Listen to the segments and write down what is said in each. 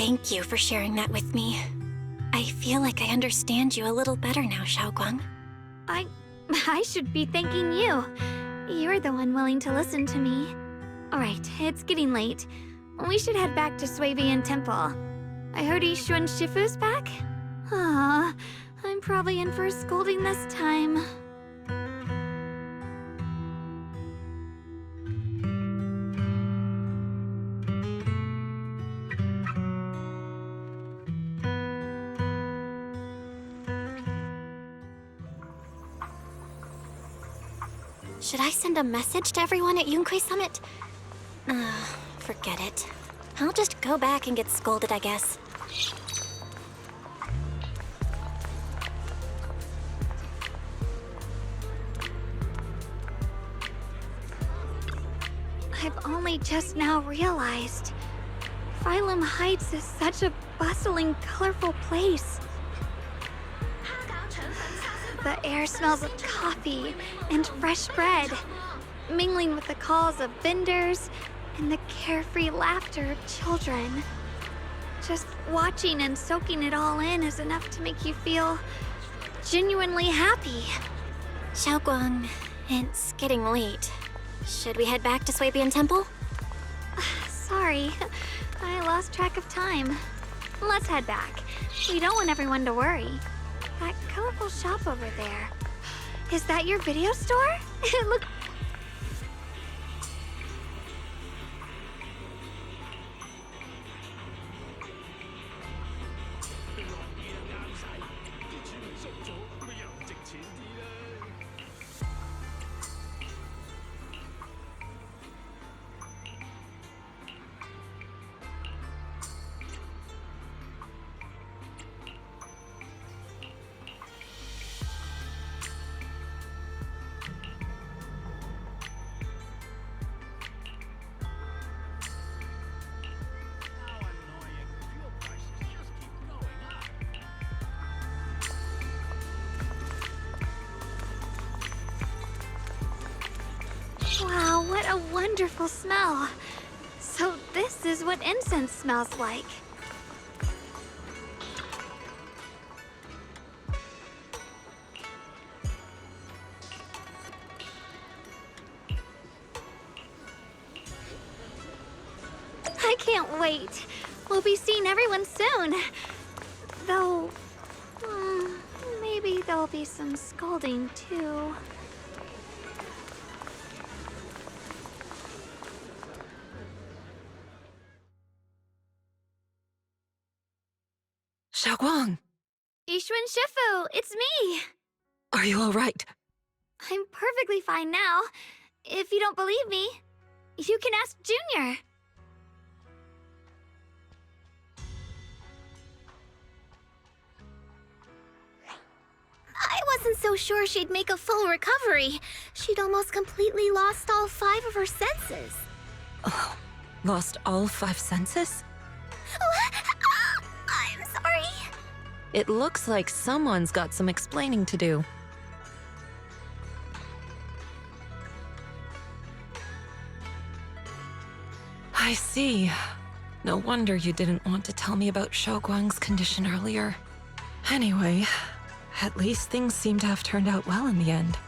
Thank you for sharing that with me. I feel like I understand you a little better now, Xiaoguang. I should be thanking you. You're the one willing to listen to me. Alright, it's getting late. We should head back to Swabian Temple. I heard Yixuan Shifu's back? Ah, I'm probably in for a scolding this time. Should I send a message to everyone at Yunque Summit? Forget it. I'll just go back and get scolded, I guess. I've only just now realized. Phylum Heights is such a bustling, colorful place. The air smells of coffee and fresh bread, mingling with the calls of vendors and the carefree laughter of children. Just watching and soaking it all in is enough to make you feel genuinely happy. Xiaoguang, it's getting late. Should we head back to Swabian Temple? Sorry, I lost track of time. Let's head back. We don't want everyone to worry. That colorful shop over there. Is that your video store? It looks... Wow, what a wonderful smell. So this is what incense smells like. I can't wait. We'll be seeing everyone soon. Though, maybe there'll be some scolding too. Xiaoguang, Yixuan Shifu, it's me! are you all right? I'm perfectly fine now. If you don't believe me, you can ask Junior. I wasn't so sure she'd make a full recovery. She'd almost completely lost all 5 of her senses. Oh, lost all 5 senses? I'm sorry. It looks like someone's got some explaining to do. I see. No wonder you didn't want to tell me about Xiaoguang's condition earlier. Anyway, at least things seem to have turned out well in the end.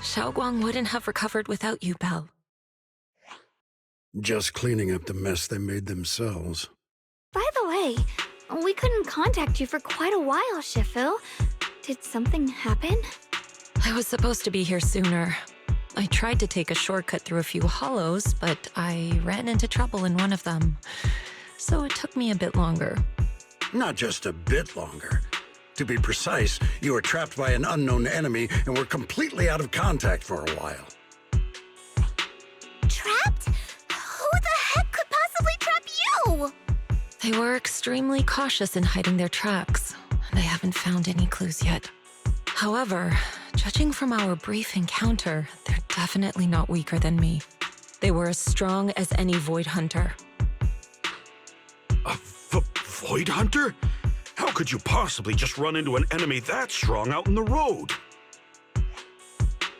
Xiaoguang wouldn't have recovered without you, Belle. Just cleaning up the mess they made themselves. By the way, we couldn't contact you for quite a while, Shifu. Did something happen? I was supposed to be here sooner. I tried to take a shortcut through a few hollows, but I ran into trouble in one of them. So it took me a bit longer. Not just a bit longer. To be precise, you were trapped by an unknown enemy and were completely out of contact for a while. Trapped? Who the heck could possibly trap you? They were extremely cautious in hiding their tracks, and I haven't found any clues yet. However, judging from our brief encounter, they're definitely not weaker than me. They were as strong as any Void Hunter. A Void Hunter? How could you possibly just run into an enemy that strong out in the road?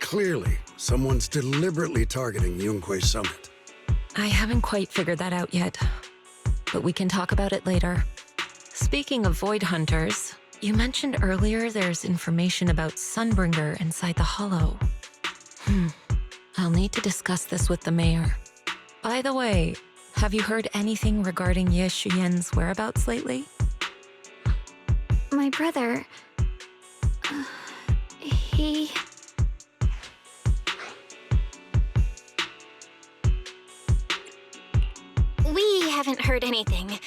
Clearly, someone's deliberately targeting Yunque Summit. I haven't quite figured that out yet, but we can talk about it later. Speaking of Void Hunters, you mentioned earlier there's information about Sunbringer inside the Hollow. I'll need to discuss this with the mayor. By the way, have you heard anything regarding Ye Shuyen's whereabouts lately? My brother... he... We haven't heard anything.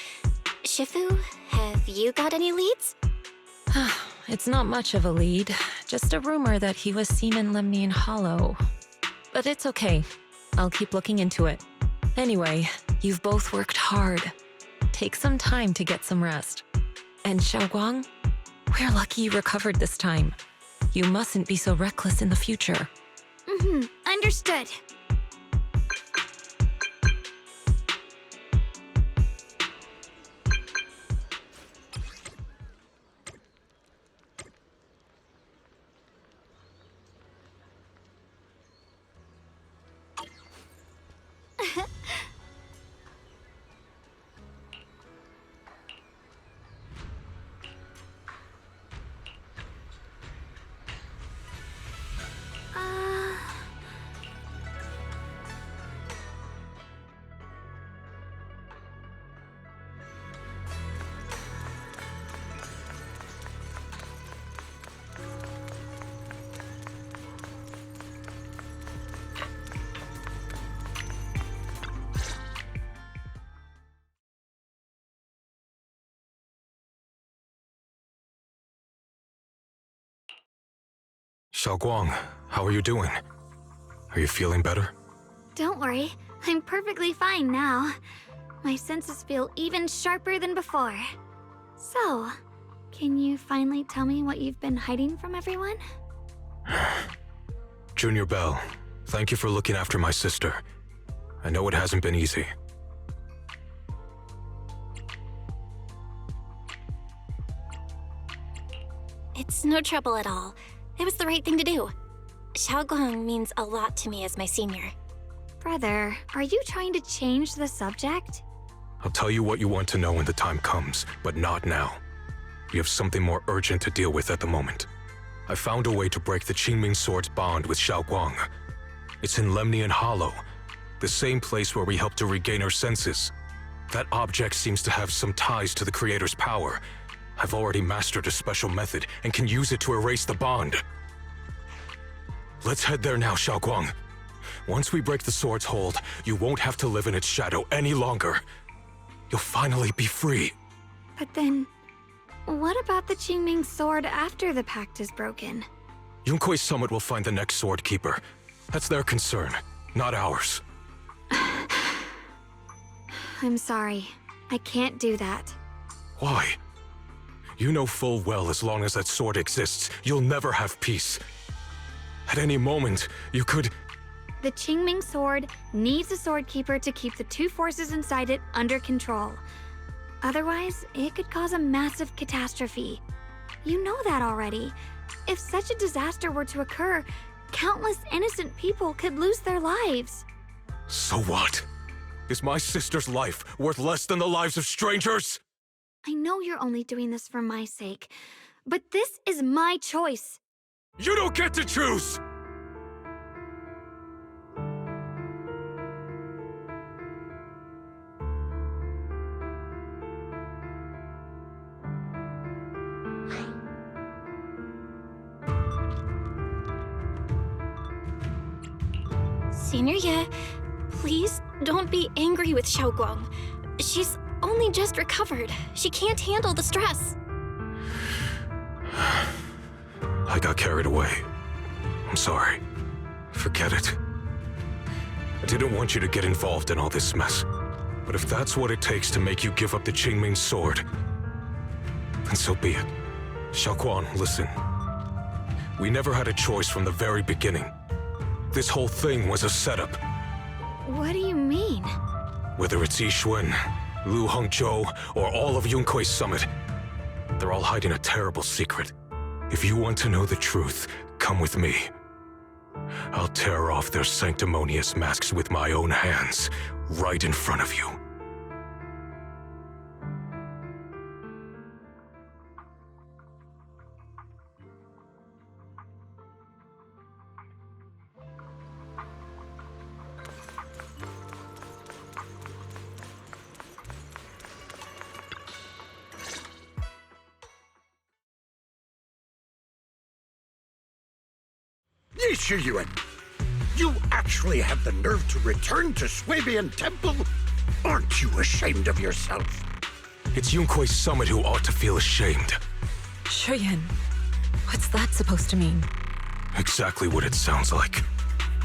Shifu, have you got any leads? It's not much of a lead, just a rumor that he was seen in Lemnian Hollow. But it's okay. I'll keep looking into it. Anyway, you've both worked hard. Take some time to get some rest. And Xiaoguang, we're lucky you recovered this time. You mustn't be so reckless in the future. Understood. Xiaoguang, how are you doing? Are you feeling better? Don't worry, I'm perfectly fine now. My senses feel even sharper than before. So, can you finally tell me what you've been hiding from everyone? Junior Bell, thank you for looking after my sister. I know it hasn't been easy. It's no trouble at all. It was the right thing to do. Xiaoguang means a lot to me as my senior. Brother, are you trying to change the subject? I'll tell you what you want to know when the time comes, but not now. We have something more urgent to deal with at the moment. I found a way to break the Qingming Sword's bond with Xiaoguang. It's in Lemnian Hollow, the same place where we helped to regain our senses. That object seems to have some ties to the Creator's power. I've already mastered a special method and can use it to erase the bond. Let's head there now, Xiaoguang. Once we break the sword's hold, you won't have to live in its shadow any longer. You'll finally be free. But then, what about the Qingming Sword after the pact is broken? Yunkui's Summit will find the next Sword Keeper. That's their concern, not ours. I'm sorry. I can't do that. Why? You know full well as long as that sword exists, you'll never have peace. At any moment, you could... The Qingming Sword needs a Sword Keeper to keep the two forces inside it under control. Otherwise, it could cause a massive catastrophe. You know that already. If such a disaster were to occur, countless innocent people could lose their lives. So what? Is my sister's life worth less than the lives of strangers? I know you're only doing this for my sake, but this is my choice. You don't get to choose! Senior Ye, please don't be angry with Xiaoguang. She's only just recovered. She can't handle the stress. I got carried away. I'm sorry. Forget it. I didn't want you to get involved in all this mess. But if that's what it takes to make you give up the Qingming Sword, then so be it. Xiaoguang, listen. We never had a choice from the very beginning. This whole thing was a setup. What do you mean? Whether it's Yixuan, Lu Hongzhou, or all of Yunkui's Summit, they're all hiding a terrible secret. If you want to know the truth, come with me. I'll tear off their sanctimonious masks with my own hands, right in front of you. Shiyuan, you actually have the nerve to return to Swabian Temple? Aren't you ashamed of yourself? It's Yunkui's summit who ought to feel ashamed. Shuyan, what's that supposed to mean? Exactly what it sounds like.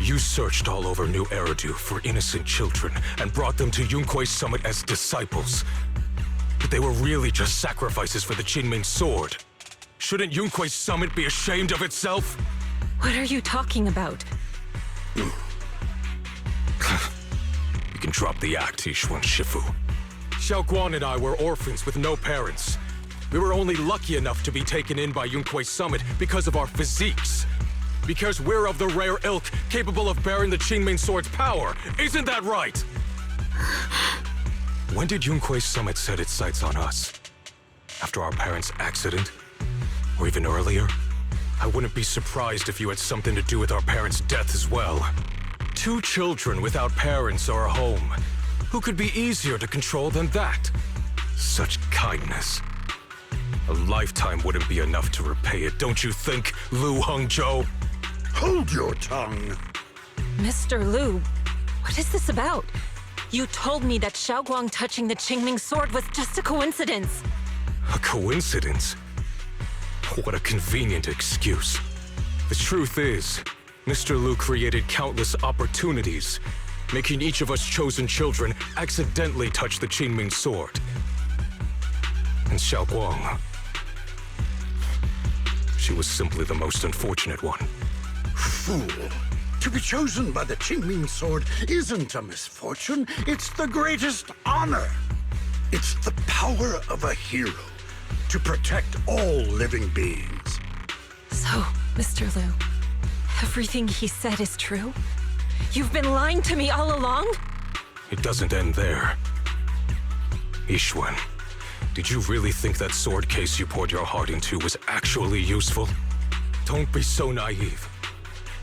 You searched all over New Eridu for innocent children and brought them to Yunkui's summit as disciples. But they were really just sacrifices for the Qingming sword. Shouldn't Yunkui's summit be ashamed of itself? What are you talking about? You can drop the act, Yishuan Shifu. Xiaoguang and I were orphans with no parents. We were only lucky enough to be taken in by Yunkui's summit because of our physiques. Because we're of the rare ilk capable of bearing the Qingming sword's power. Isn't that right? When did Yunkui's summit set its sights on us? After our parents' accident? Or even earlier? I wouldn't be surprised if you had something to do with our parents' death as well. 2 children without parents or a home. Who could be easier to control than that? Such kindness. A lifetime wouldn't be enough to repay it, don't you think, Lu Hengzhou? Hold your tongue. Mr. Lu, what is this about? You told me that Xiaoguang touching the Qingming sword was just a coincidence. A coincidence? What a convenient excuse. The truth is, Mr. Lu created countless opportunities, making each of us chosen children accidentally touch the Qingming sword. And Xiaoguang, she was simply the most unfortunate one. Fool. To be chosen by the Qingming sword isn't a misfortune, it's the greatest honor. It's the power of a hero to protect all living beings. So, Mr. Lu, everything he said is true? You've been lying to me all along? It doesn't end there. Yishuan, did you really think that sword case you poured your heart into was actually useful? Don't be so naive.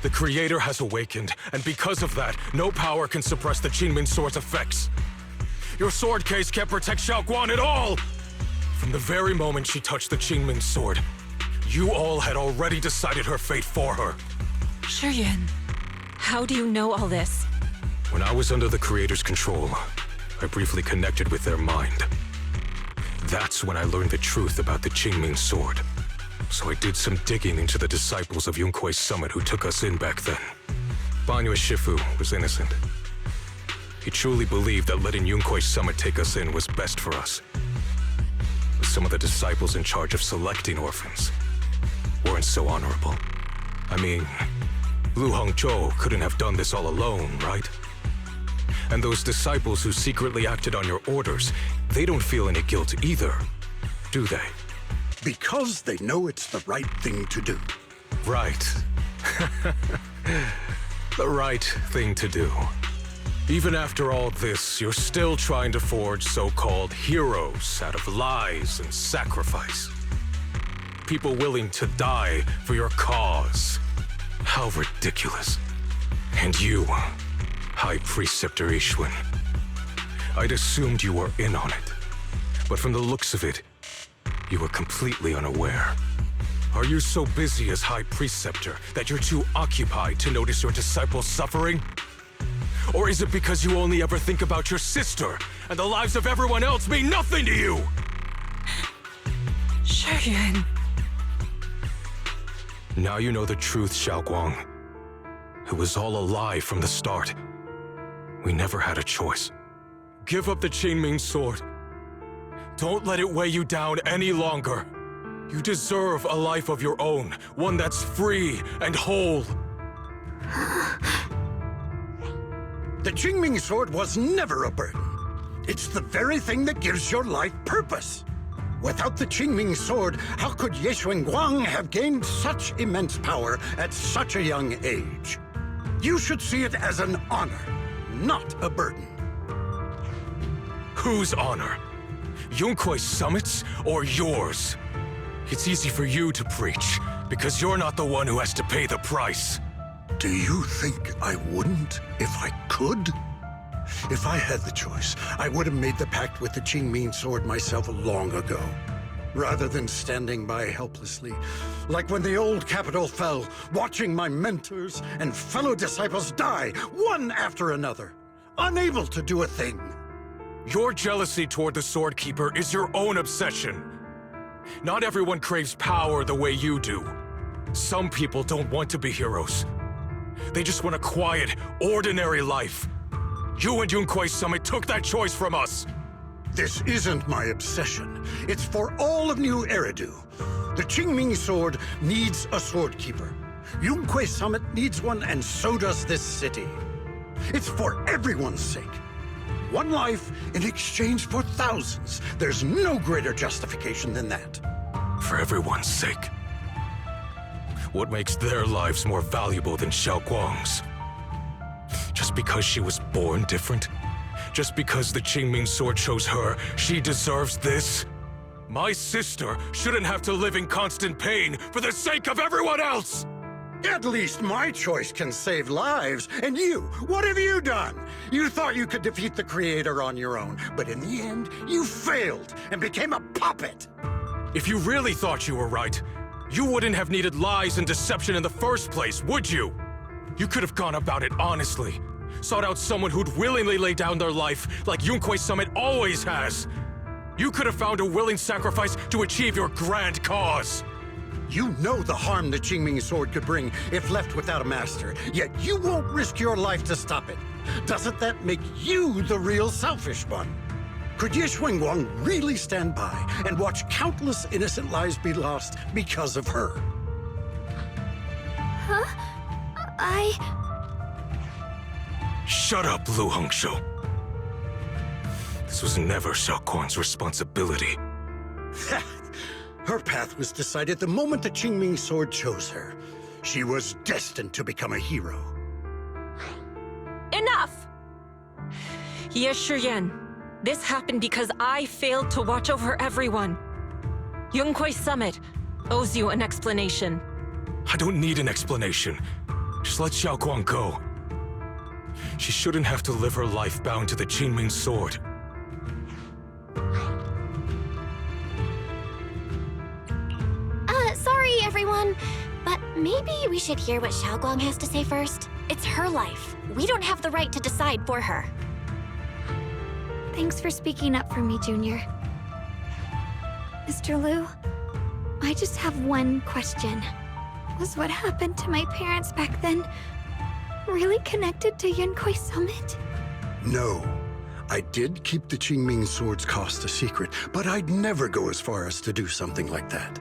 The Creator has awakened, and because of that, no power can suppress the Qingming sword's effects. Your sword case can't protect Xiaoguang at all! From the very moment she touched the Qingming sword, you all had already decided her fate for her. Shuyan, how do you know all this? When I was under the Creator's control, I briefly connected with their mind. That's when I learned the truth about the Qingming sword. So I did some digging into the disciples of Yunkui's summit who took us in back then. Banyue Shifu was innocent. He truly believed that letting Yunkui's summit take us in was best for us. But some of the disciples in charge of selecting orphans weren't so honorable. I mean, Lu Hengzhou couldn't have done this all alone, right? And those disciples who secretly acted on your orders, they don't feel any guilt either, do they? Because they know it's the right thing to do. Right. The right thing to do. Even after all this, you're still trying to forge so-called heroes out of lies and sacrifice. People willing to die for your cause. How ridiculous. And you, High Preceptor Yishuan. I'd assumed you were in on it. But from the looks of it, you were completely unaware. Are you so busy as High Preceptor that you're too occupied to notice your disciples suffering? Or is it because you only ever think about your sister, and the lives of everyone else mean nothing to you? Shuyan. Now you know the truth, Xiaoguang. It was all a lie from the start. We never had a choice. Give up the Qingming sword. Don't let it weigh you down any longer. You deserve a life of your own, one that's free and whole. The Qingming sword was never a burden. It's the very thing that gives your life purpose. Without the Qingming sword, how could Ye Guang have gained such immense power at such a young age? You should see it as an honor, not a burden. Whose honor? Yunkui's summit's or yours? It's easy for you to preach, because you're not the one who has to pay the price. Do you think I wouldn't if I could? If I had the choice, I would have made the pact with the Qingming sword myself long ago. rather than standing by helplessly, like when the old capital fell, watching my mentors and fellow disciples die, one after another, unable to do a thing. Your jealousy toward the Sword Keeper is your own obsession. Not everyone craves power the way you do. Some people don't want to be heroes. They just want a quiet, ordinary life. You and Yunquei Summit took that choice from us. This isn't my obsession. It's for all of New Eridu. The Qingming Sword needs a Sword Keeper. Yunquei Summit needs one, and so does this city. It's for everyone's sake. One life in exchange for thousands. There's no greater justification than that. For everyone's sake. What makes their lives more valuable than Xiao Guang's? Just because she was born different? Just because the Qingming Sword chose her, she deserves this? My sister shouldn't have to live in constant pain for the sake of everyone else! At least my choice can save lives. And you, what have you done? You thought you could defeat the Creator on your own, but in the end, you failed and became a puppet. If you really thought you were right, you wouldn't have needed lies and deception in the first place, would you? You could have gone about it honestly. Sought out someone who'd willingly lay down their life like Yunquei Summit always has. You could have found a willing sacrifice to achieve your grand cause. You know the harm the Qingming Sword could bring if left without a master, yet you won't risk your life to stop it. Doesn't that make you the real selfish one? Could Ye Xuanguang really stand by and watch countless innocent lives be lost because of her? Shut up, Lu Hongshou. This was never Xiao Guang's responsibility. Her path was decided the moment the Qingming Sword chose her. She was destined to become a hero. Enough! Ye Shiyan, this happened because I failed to watch over everyone. Yunquei Summit owes you an explanation. I don't need an explanation. Just let Xiao Guang go. She shouldn't have to live her life bound to the Qingming Sword. Sorry, everyone. But maybe we should hear what Xiaoguang has to say first. It's her life. We don't have the right to decide for her. Thanks for speaking up for me, Junior. Mr. Liu, I just have one question. Was what happened to my parents back then really connected to Yunquei Summit? No. I did keep the Qingming Sword's cost a secret, but I'd never go as far as to do something like that.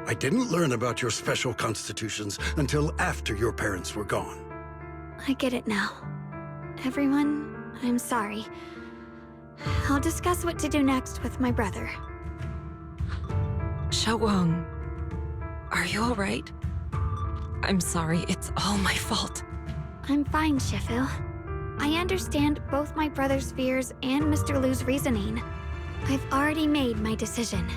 I didn't learn about your special constitutions until after your parents were gone. I get it now. Everyone, I'm sorry. I'll discuss what to do next with my brother. Xiao Guang, are you alright? I'm sorry, it's all my fault. I'm fine, Shifu. I understand both my brother's fears and Mr. Liu's reasoning. I've already made my decision.